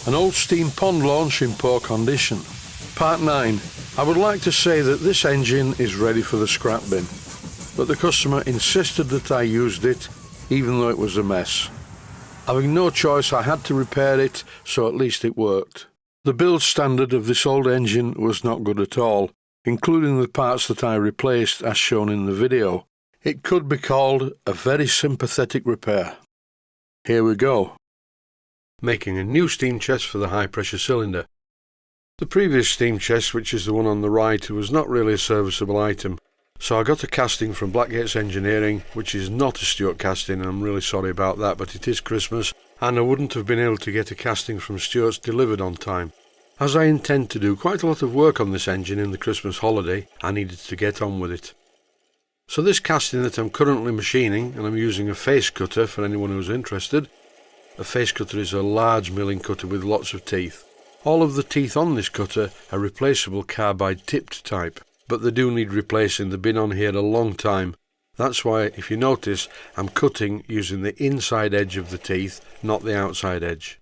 An old steam pond launch in poor condition. Part 9. I would like to say that this engine is ready for the scrap bin, but the customer insisted that I used it even though it was a mess. Having no choice, I had to repair it, so at least it worked. The build standard of this old engine was not good at all, including the parts that I replaced as shown in the video. It could be called a very sympathetic repair. Here we go. Making a new steam chest for the high pressure cylinder. The previous steam chest, which is the one on the right, was not really a serviceable item, so I got a casting from Blackgates Engineering, which is not a Stuart casting. I'm really sorry about that, but it is Christmas, and I wouldn't have been able to get a casting from Stuart's delivered on time. As I intend to do quite a lot of work on this engine in the Christmas holiday, I needed to get on with it. So this casting that I'm currently machining, and I'm using a face cutter for anyone who's interested. A face cutter is a large milling cutter with lots of teeth. All of the teeth on this cutter are replaceable carbide tipped type, but they do need replacing. They've been on here a long time. That's why, if you notice, I'm cutting using the inside edge of the teeth, not the outside edge.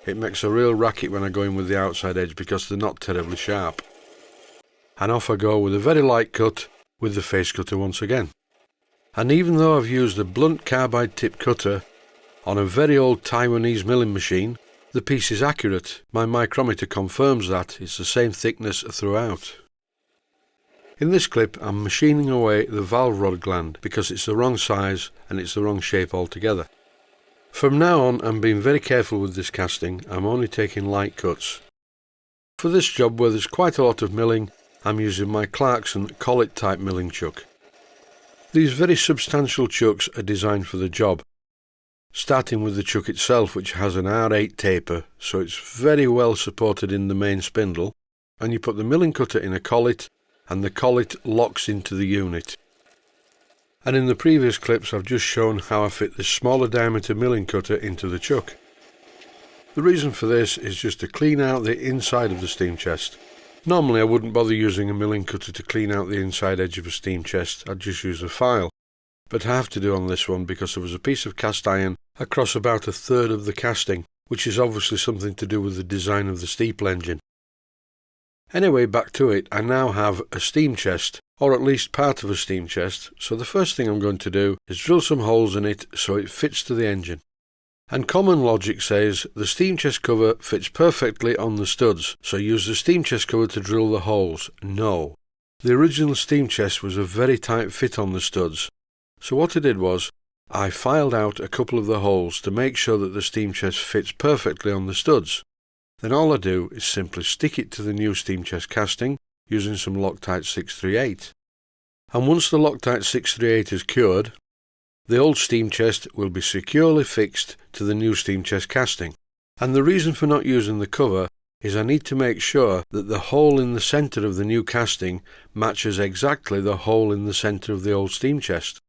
It makes a real racket when I go in with the outside edge because they're not terribly sharp. And off I go with a very light cut with the face cutter once again. And even though I've used a blunt carbide tip cutter on a very old Taiwanese milling machine, the piece is accurate. My micrometer confirms that. It's the same thickness throughout. In this clip I'm machining away the valve rod gland because it's the wrong size and it's the wrong shape altogether. From now on I'm being very careful with this casting. I'm only taking light cuts. For this job, where there's quite a lot of milling, I'm using my Clarkson collet type milling chuck. These very substantial chucks are designed for the job. Starting with the chuck itself, which has an R8 taper, so it's very well supported in the main spindle, and you put the milling cutter in a collet and the collet locks into the unit. And in the previous clips I've just shown how I fit this smaller diameter milling cutter into the chuck. The reason for this is just to clean out the inside of the steam chest. Normally I wouldn't bother using a milling cutter to clean out the inside edge of a steam chest, I'd just use a file. But I have to do on this one because there was a piece of cast iron across about a third of the casting, which is obviously something to do with the design of the steeple engine. Anyway, back to it. I now have a steam chest, or at least part of a steam chest, so the first thing I'm going to do is drill some holes in it so it fits to the engine. And common logic says the steam chest cover fits perfectly on the studs, so use the steam chest cover to drill the holes. No. The original steam chest was a very tight fit on the studs. So what I did was, I filed out a couple of the holes to make sure that the steam chest fits perfectly on the studs. Then all I do is simply stick it to the new steam chest casting using some Loctite 638. And once the Loctite 638 is cured, the old steam chest will be securely fixed to the new steam chest casting. And the reason for not using the cover is I need to make sure that the hole in the centre of the new casting matches exactly the hole in the centre of the old steam chest.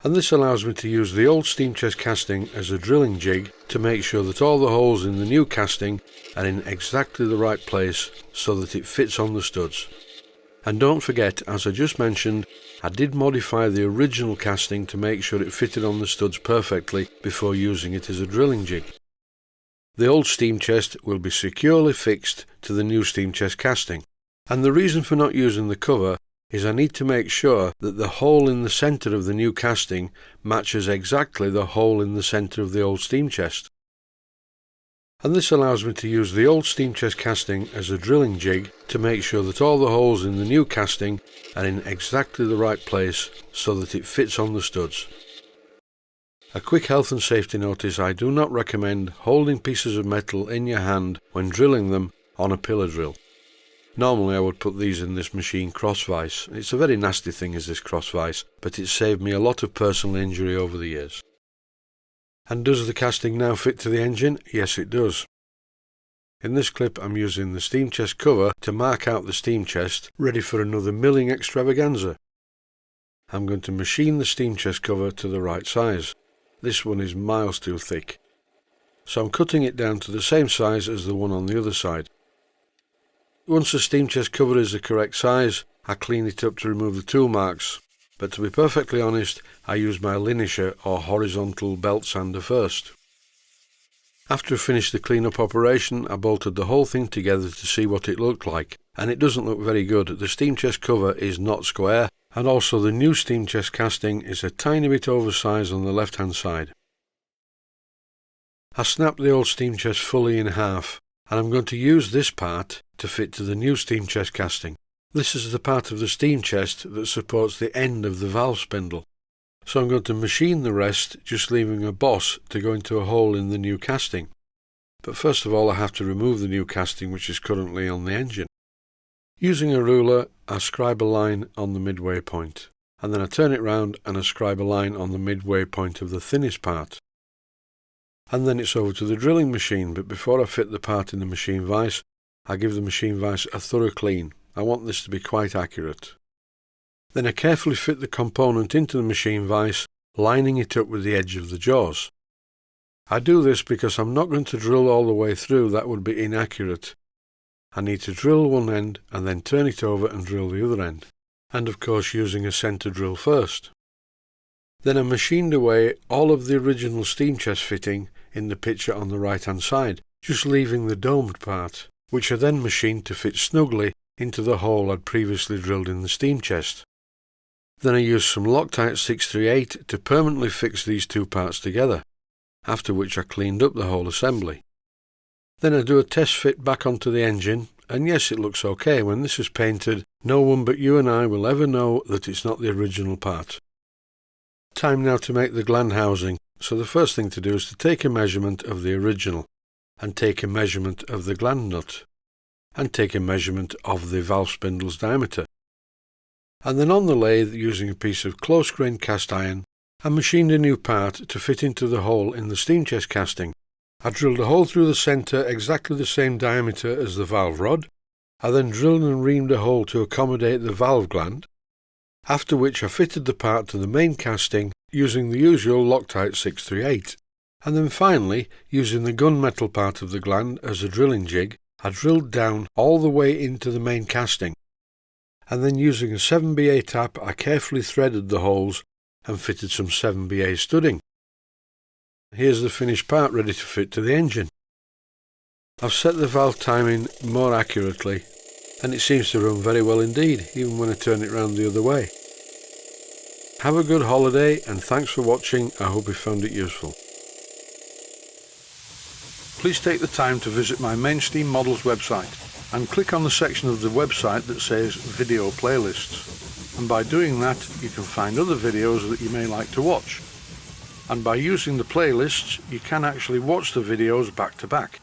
And this allows me to use the old steam chest casting as a drilling jig to make sure that all the holes in the new casting are in exactly the right place so that it fits on the studs. And don't forget, as I just mentioned, I did modify the original casting to make sure it fitted on the studs perfectly before using it as a drilling jig. The old steam chest will be securely fixed to the new steam chest casting. And the reason for not using the cover is I need to make sure that the hole in the centre of the new casting matches exactly the hole in the centre of the old steam chest. And this allows me to use the old steam chest casting as a drilling jig to make sure that all the holes in the new casting are in exactly the right place so that it fits on the studs. A quick health and safety notice: I do not recommend holding pieces of metal in your hand when drilling them on a pillar drill. Normally I would put these in this machine cross vise. It's a very nasty thing, is this cross vise, but it's saved me a lot of personal injury over the years. And does the casting now fit to the engine? Yes, it does. In this clip I'm using the steam chest cover to mark out the steam chest, ready for another milling extravaganza. I'm going to machine the steam chest cover to the right size. This one is miles too thick, so I'm cutting it down to the same size as the one on the other side. Once the steam chest cover is the correct size, I clean it up to remove the tool marks, but to be perfectly honest, I use my linisher or horizontal belt sander first. After I finished the clean-up operation, I bolted the whole thing together to see what it looked like, and it doesn't look very good. The steam chest cover is not square, and also the new steam chest casting is a tiny bit oversized on the left-hand side. I snapped the old steam chest fully in half, and I'm going to use this part to fit to the new steam chest casting. This is the part of the steam chest that supports the end of the valve spindle. So I'm going to machine the rest, just leaving a boss to go into a hole in the new casting. But first of all I have to remove the new casting which is currently on the engine. Using a ruler, I scribe a line on the midway point, and then I turn it round and I scribe a line on the midway point of the thinnest part. And then it's over to the drilling machine, but before I fit the part in the machine vise, I give the machine vise a thorough clean. I want this to be quite accurate. Then I carefully fit the component into the machine vise, lining it up with the edge of the jaws. I do this because I'm not going to drill all the way through, that would be inaccurate. I need to drill one end and then turn it over and drill the other end, and of course using a centre drill first. Then I machined away all of the original steam chest fitting in the picture on the right hand side, just leaving the domed part, which I then machined to fit snugly into the hole I'd previously drilled in the steam chest. Then I used some Loctite 638 to permanently fix these two parts together, after which I cleaned up the whole assembly. Then I do a test fit back onto the engine, and yes, it looks okay. When this is painted, no one but you and I will ever know that it's not the original part. Time now to make the gland housing, so the first thing to do is to take a measurement of the original, and take a measurement of the gland nut, and take a measurement of the valve spindle's diameter. And then on the lathe, using a piece of close-grained cast iron, I machined a new part to fit into the hole in the steam chest casting. I drilled a hole through the centre exactly the same diameter as the valve rod. I then drilled and reamed a hole to accommodate the valve gland, after which I fitted the part to the main casting using the usual Loctite 638. And then finally, using the gunmetal part of the gland as a drilling jig, I drilled down all the way into the main casting, and then using a 7BA tap I carefully threaded the holes and fitted some 7BA studding. Here's the finished part ready to fit to the engine. I've set the valve timing more accurately, and it seems to run very well indeed, even when I turn it round the other way. Have a good holiday, and thanks for watching. I hope you found it useful. Please take the time to visit my Mainsteam Models website and click on the section of the website that says Video Playlists. And by doing that, you can find other videos that you may like to watch. And by using the playlists, you can actually watch the videos back to back.